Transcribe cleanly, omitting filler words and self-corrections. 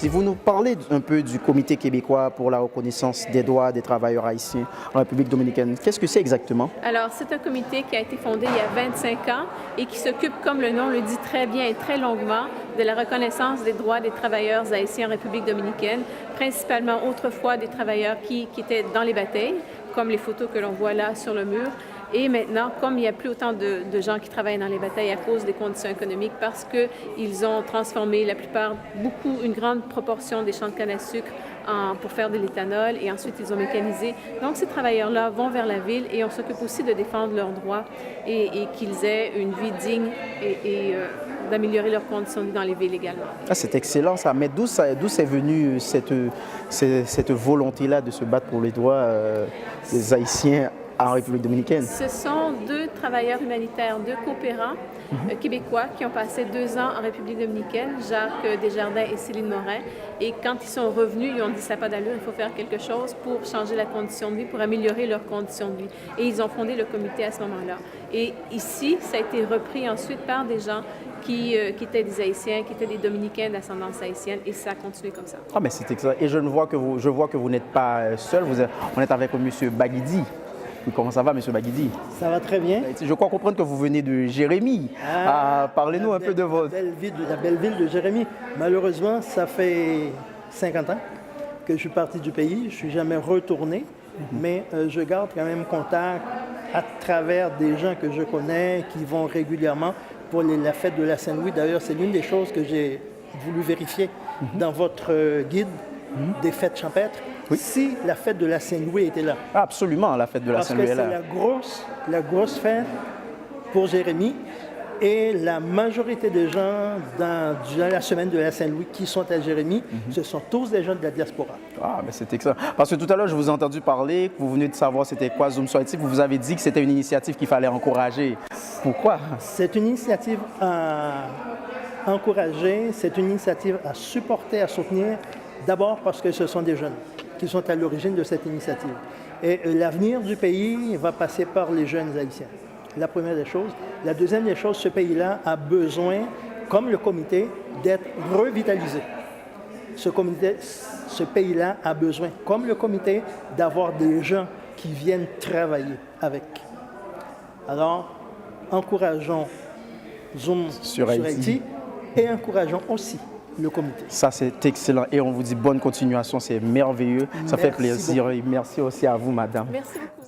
Haïti. Vous nous parlez un peu du Comité québécois pour la reconnaissance des droits des travailleurs haïtiens en République dominicaine. Qu'est-ce que c'est exactement? Alors, c'est un comité qui a été fondé il y a 25 ans et qui s'occupe, comme le nom le dit très bien et très longuement, de la reconnaissance des droits des travailleurs haïtiens en République dominicaine, principalement autrefois des travailleurs qui étaient dans les batailles, comme les photos que l'on voit là sur le mur. Et maintenant, comme il n'y a plus autant de gens qui travaillent dans les batailles à cause des conditions économiques, parce qu'ils ont transformé une grande proportion des champs de canne à sucre pour faire de l'éthanol et ensuite ils ont mécanisé. Donc ces travailleurs-là vont vers la ville et on s'occupe aussi de défendre leurs droits et qu'ils aient une vie digne et d'améliorer leurs conditions de vie dans les villes également. Ah, c'est excellent ça, mais d'où c'est venu cette volonté-là de se battre pour les droits des Haïtiens en République dominicaine? Ce sont deux travailleurs humanitaires, deux coopérants québécois qui ont passé 2 ans en République dominicaine, Jacques Desjardins et Céline Morin. Et quand ils sont revenus, ils ont dit ça n'a pas d'allure, il faut faire quelque chose pour changer la condition de vie, pour améliorer leurs conditions de vie. Et ils ont fondé le comité à ce moment-là. Et ici, ça a été repris ensuite par des gens qui étaient des Haïtiens, qui étaient des Dominicains d'ascendance haïtienne, et ça a continué comme ça. Ah, mais c'est excellent. Et je vois que vous n'êtes pas seul, on est avec M. Baguidi. Comment ça va, M. Baguidi? Ça va très bien. Je crois comprendre que vous venez de Jérémie. Parlez-nous un peu de la belle ville de Jérémie. Malheureusement, ça fait 50 ans que je suis parti du pays. Je ne suis jamais retourné, mais je garde quand même contact à travers des gens que je connais qui vont régulièrement pour la fête de la Saint-Louis. D'ailleurs, c'est l'une des choses que j'ai voulu vérifier dans votre guide des fêtes champêtres. Oui. Si la fête de la Saint-Louis était là. Absolument, la fête de la Saint-Louis est là. Parce que c'est la grosse fête pour Jérémie. Et la majorité des gens dans la semaine de la Saint-Louis qui sont à Jérémie, ce sont tous des gens de la diaspora. Ah, mais c'est excellent. Parce que tout à l'heure, je vous ai entendu parler, vous venez de savoir c'était quoi Zoom sur Haïti. Vous vous avez dit que c'était une initiative qu'il fallait encourager. Pourquoi? C'est une initiative à encourager, c'est une initiative à supporter, à soutenir. D'abord parce que ce sont des jeunes qui sont à l'origine de cette initiative. Et l'avenir du pays va passer par les jeunes haïtiens. La première des choses. La deuxième des choses, ce pays-là a besoin, comme le comité, d'être revitalisé. Ce pays-là a besoin, comme le comité, d'avoir des gens qui viennent travailler avec. Alors, encourageons Zoom sur Haïti et encourageons aussi le comité. Ça, c'est excellent. Et on vous dit bonne continuation, c'est merveilleux. Ça fait plaisir. Et merci aussi à vous, madame. Merci beaucoup.